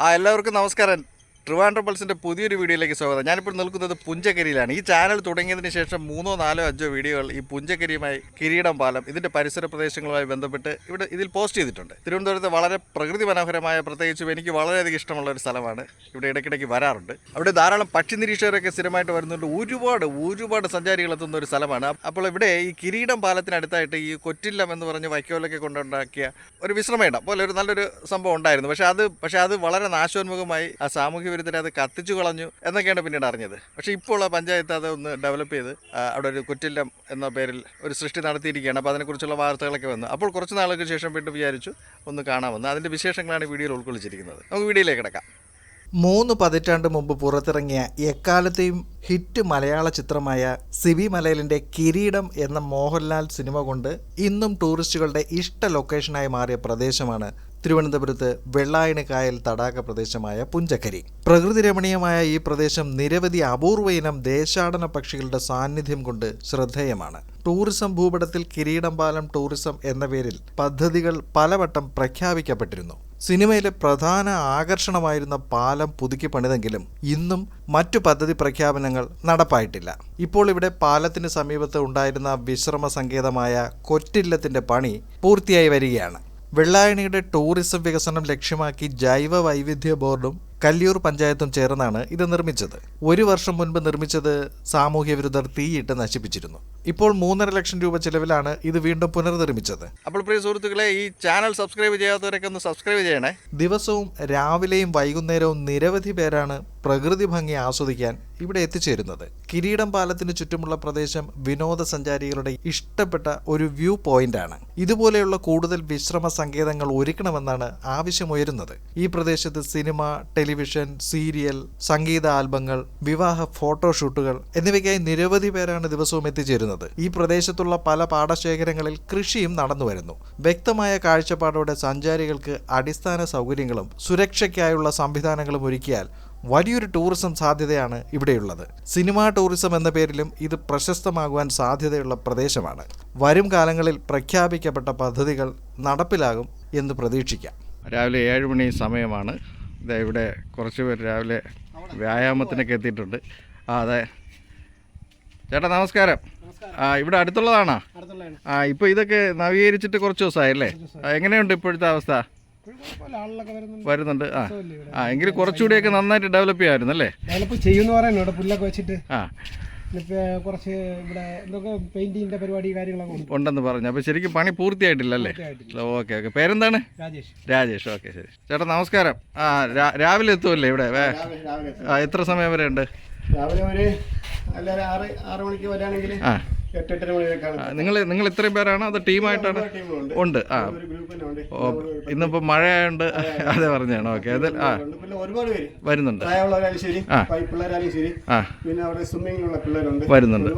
എല്ലാവർക്കും നമസ്കാരം. ട്രിവാൻഡ്രം പൾസിൻ്റെ പുതിയൊരു വീഡിയോയിലേക്ക് സ്വാഗതം. ഞാനിപ്പോൾ നിൽക്കുന്നത് പുഞ്ചക്കരിയിലാണ്. ഈ ചാനൽ തുടങ്ങിയതിന് ശേഷം 3, 4, 5 വീഡിയോകൾ ഈ പുഞ്ചക്കരിയുമായി കിരീടം പാലം ഇതിൻ്റെ പരിസര പ്രദേശങ്ങളുമായി ബന്ധപ്പെട്ട് ഇതിൽ പോസ്റ്റ് ചെയ്തിട്ടുണ്ട്. തിരുവനന്തപുരത്ത് വളരെ പ്രകൃതി മനോഹരമായ, പ്രത്യേകിച്ചും എനിക്ക് വളരെയധികം ഇഷ്ടമുള്ള ഒരു സ്ഥലമാണ്. ഇവിടെ ഇടയ്ക്കിടയ്ക്ക് വരാറുണ്ട്. അവിടെ ധാരാളം പക്ഷി നിരീക്ഷകരൊക്കെ സ്ഥിരമായിട്ട് വരുന്നുണ്ട്. ഒരുപാട് സഞ്ചാരികൾ എത്തുന്ന ഒരു സ്ഥലമാണ്. അപ്പോൾ ഇവിടെ ഈ കിരീടം പാലത്തിനടുത്തായിട്ട് ഈ കൊറ്റില്ലം എന്ന് പറഞ്ഞ് വൈക്കോലൊക്കെ കൊണ്ടുണ്ടാക്കിയ ഒരു വിശ്രമയിടം പോലെ ഒരു നല്ലൊരു സംഭവം ഉണ്ടായിരുന്നു. പക്ഷേ അത് വളരെ നാശോന്മുഖമായി ആ സാമൂഹ്യ വിരുദ്ധരെ അത് കത്തിച്ചു കളഞ്ഞു എന്നൊക്കെയാണ് പിന്നീട് അറിഞ്ഞത്. പക്ഷേ ഇപ്പോൾ ആ പഞ്ചായത്ത് അത് ഒന്ന് ഡെവലപ്പ് ചെയ്ത് അവിടെ ഒരു കൊറ്റില്ലം എന്ന പേരിൽ ഒരു സൃഷ്ടി നടത്തിയിരിക്കുകയാണ്. അപ്പോൾ അതിനെക്കുറിച്ചുള്ള വാർത്തകളൊക്കെ വന്നു. അപ്പോൾ കുറച്ച് നാളുകൾക്ക് ശേഷം വീണ്ടും വിചാരിച്ചു ഒന്ന് കാണാമെന്ന്. അതിൻ്റെ വിശേഷങ്ങളാണ് വീഡിയോയിൽ ഉൾക്കൊള്ളിച്ചിരിക്കുന്നത്. നമുക്ക് വീഡിയോയിലേക്ക് കിടക്കാം. 3 പതിറ്റാണ്ട് മുമ്പ് പുറത്തിറങ്ങിയ എക്കാലത്തെയും ഹിറ്റ് മലയാള ചിത്രമായ സിബി മലയിലിൻ്റെ കിരീടം എന്ന മോഹൻലാൽ സിനിമ കൊണ്ട് ഇന്നും ടൂറിസ്റ്റുകളുടെ ഇഷ്ട ലൊക്കേഷനായി മാറിയ പ്രദേശമാണ് തിരുവനന്തപുരത്ത് വെള്ളായണി കായൽ തടാക പ്രദേശമായ പുഞ്ചക്കരി. പ്രകൃതി രമണീയമായ ഈ പ്രദേശം നിരവധി അപൂർവ ഇനം ദേശാടന പക്ഷികളുടെ സാന്നിധ്യം കൊണ്ട് ശ്രദ്ധേയമാണ്. ടൂറിസം ഭൂപടത്തിൽ കിരീടം പാലം ടൂറിസം എന്ന പേരിൽ പദ്ധതികൾ പലവട്ടം പ്രഖ്യാപിക്കപ്പെട്ടിരുന്നു. സിനിമയിലെ പ്രധാന ആകർഷണമായിരുന്ന പാലം പുതുക്കി പണിതെങ്കിലും ഇന്നും മറ്റു പദ്ധതി പ്രഖ്യാപനങ്ങൾ നടപ്പായിട്ടില്ല. ഇപ്പോൾ ഇവിടെ പാലത്തിന് സമീപത്ത് ഉണ്ടായിരുന്ന വിശ്രമ സങ്കേതമായ കൊറ്റില്ലത്തിന്റെ പണി പൂർത്തിയായി വരികയാണ്. വെള്ളായണിയുടെ ടൂറിസം വികസനം ലക്ഷ്യമാക്കി ജൈവ വൈവിധ്യ ബോർഡും കല്ലിയൂർ പഞ്ചായത്തും ചേർന്നാണ് ഇത് നിർമ്മിച്ചത്. 1 വർഷം മുൻപ് നിർമ്മിച്ചത് സാമൂഹ്യ വിരുദ്ധർ തീയിട്ട് നശിപ്പിച്ചിരുന്നു. ഇപ്പോൾ 3.5 ലക്ഷം രൂപ ചിലവിലാണ് ഇത് വീണ്ടും പുനർനിർമ്മിച്ചത്. അപ്പോൾ പ്രിയ സുഹൃത്തുക്കളെ, ഈ ചാനൽ സബ്സ്ക്രൈബ് ചെയ്യാത്തവരൊക്കെ ഒന്ന് സബ്സ്ക്രൈബ് ചെയ്യണേ. ദിവസവും രാവിലെയും വൈകുന്നേരവും നിരവധി പേരാണ് പ്രകൃതി ഭംഗി ആസ്വദിക്കാൻ ഇവിടെ എത്തിച്ചേരുന്നത്. കിരീടം പാലത്തിന് ചുറ്റുമുള്ള പ്രദേശം വിനോദസഞ്ചാരികളുടെ ഇഷ്ടപ്പെട്ട ഒരു വ്യൂ പോയിന്റാണ്. ഇതുപോലെയുള്ള കൂടുതൽ വിശ്രമ സങ്കേതങ്ങൾ ഒരുക്കണമെന്നാണ് ആവശ്യമുയരുന്നത്. ഈ പ്രദേശത്ത് സിനിമ, ടെലിവിഷൻ, സീരിയൽ, സംഗീത ആൽബങ്ങൾ, വിവാഹ ഫോട്ടോഷൂട്ടുകൾ എന്നിവയ്ക്കായി നിരവധി പേരാണ് ദിവസവും എത്തിച്ചേരുന്നത്. ഈ പ്രദേശത്തുള്ള പല പാടശേഖരങ്ങളിൽ കൃഷിയും നടന്നുവരുന്നു. വ്യക്തമായ കാഴ്ചപ്പാടോടെ സഞ്ചാരികൾക്ക് അടിസ്ഥാന സൗകര്യങ്ങളും സുരക്ഷയ്ക്കായുള്ള സംവിധാനങ്ങളും ഒരുക്കിയാൽ വലിയൊരു ടൂറിസം സാധ്യതയാണ് ഇവിടെയുള്ളത്. സിനിമാ ടൂറിസം എന്ന പേരിലും ഇത് പ്രശസ്തമാകുവാൻ സാധ്യതയുള്ള പ്രദേശമാണ്. വരും കാലങ്ങളിൽ പ്രഖ്യാപിക്കപ്പെട്ട പദ്ധതികൾ നടപ്പിലാകും എന്ന് പ്രതീക്ഷിക്കാം. രാവിലെ 7 മണി സമയമാണ്. ഇവിടെ കുറച്ച് പേര് രാവിലെ വ്യായാമത്തിനൊക്കെ എത്തിയിട്ടുണ്ട്. അതെ ചേട്ടാ, നമസ്കാരം. ഇവിടെ അടുത്തുള്ളതാണോ? ഇപ്പോൾ ഇതൊക്കെ നവീകരിച്ചിട്ട് കുറച്ച് ദിവസമായല്ലേ? എങ്ങനെയുണ്ട് ഇപ്പോഴത്തെ അവസ്ഥ? വരുന്നുണ്ട്. എങ്കിലും കുറച്ചുകൂടിയൊക്കെ നന്നായിട്ട് ഡെവലപ്പ് ചെയ്യാമായിരുന്നു അല്ലേ? ഡെവലപ്പ് ചെയ്യുന്ന പറയുന്നത് പുല്ലൊക്കെ വെച്ചിട്ട് കുറച്ച് ഇവിടെ എന്തൊക്കെ പെയിന്റിങ്ങിന്റെ പരിപാടി കാര്യങ്ങളൊക്കെ ഉണ്ടെന്ന് പറഞ്ഞു. അപ്പോൾ ശരിക്കും പണി പൂർത്തിയായിട്ടില്ലല്ലേ? ഓക്കെ. പേരെന്താണ്? രാജേഷ്. ഓക്കെ, ശരി ചേട്ടാ, നമസ്കാരം. രാവിലെ എത്തുമല്ലേ ഇവിടെ? എത്ര സമയം വരെ ഉണ്ട്? രാവിലെ ഒരു 6 മണിക്ക് വരാണെങ്കിൽ നിങ്ങൾ ഇത്രയും പേരാണോ അതോ ടീമായിട്ടാണ്? ഉണ്ട്. ഇന്നിപ്പോ മഴയുണ്ട്, അതെ പറഞ്ഞാണ്. ഓക്കെ, അത് വരുന്നുണ്ട്. വരുന്നുണ്ട്.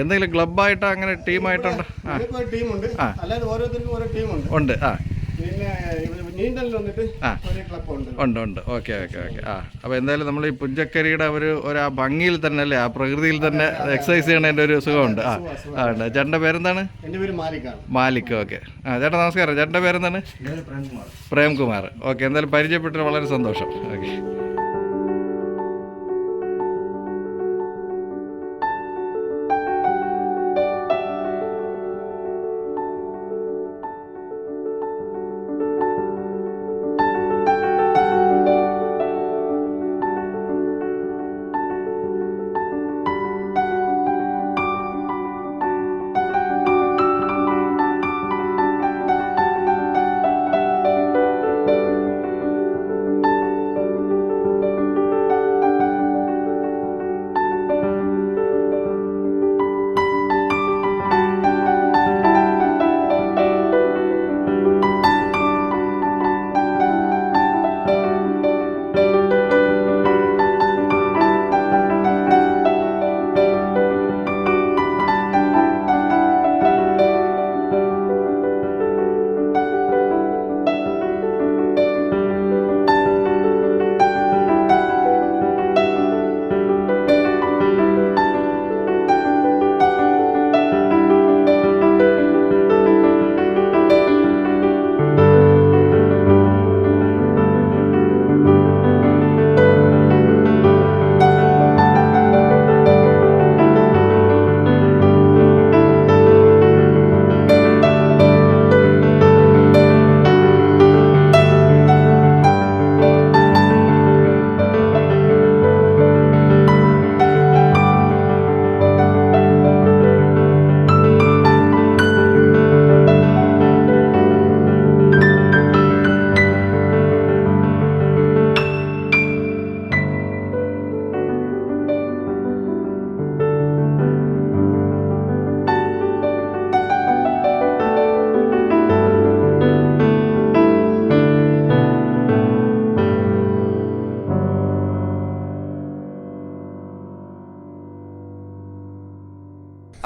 എന്തെങ്കിലും ക്ലബായിട്ടോ അങ്ങനെ ടീമായിട്ടുണ്ടോ? ഉണ്ട്. ഉണ്ട്. ഓക്കെ. അപ്പോൾ എന്തായാലും നമ്മൾ ഈ പുഞ്ചക്കരിയുടെ ഒരു ആ ഭംഗിയിൽ തന്നെ അല്ലേ, ആ പ്രകൃതിയിൽ തന്നെ എക്സസൈസ് ചെയ്യണതിൻ്റെ ഒരു സുഖമുണ്ട്. ഉണ്ട്. ചേട്ടൻ്റെ പേരെന്താണ്? മാലിക്. ഓക്കെ. ചേട്ടാ നമസ്കാരം. ചേട്ടൻ്റെ പേരെന്താണ്? പ്രേംകുമാർ. ഓക്കെ, എന്തായാലും പരിചയപ്പെട്ടിട്ട് വളരെ സന്തോഷം. ഓക്കെ.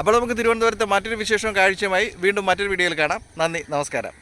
അപ്പോൾ നമുക്ക് തിരുവനന്തപുരത്തെ മറ്റൊരു വിശേഷവും കാഴ്ചയുമായി വീണ്ടും മറ്റൊരു വീഡിയോയിൽ കാണാം. നന്ദി, നമസ്കാരം.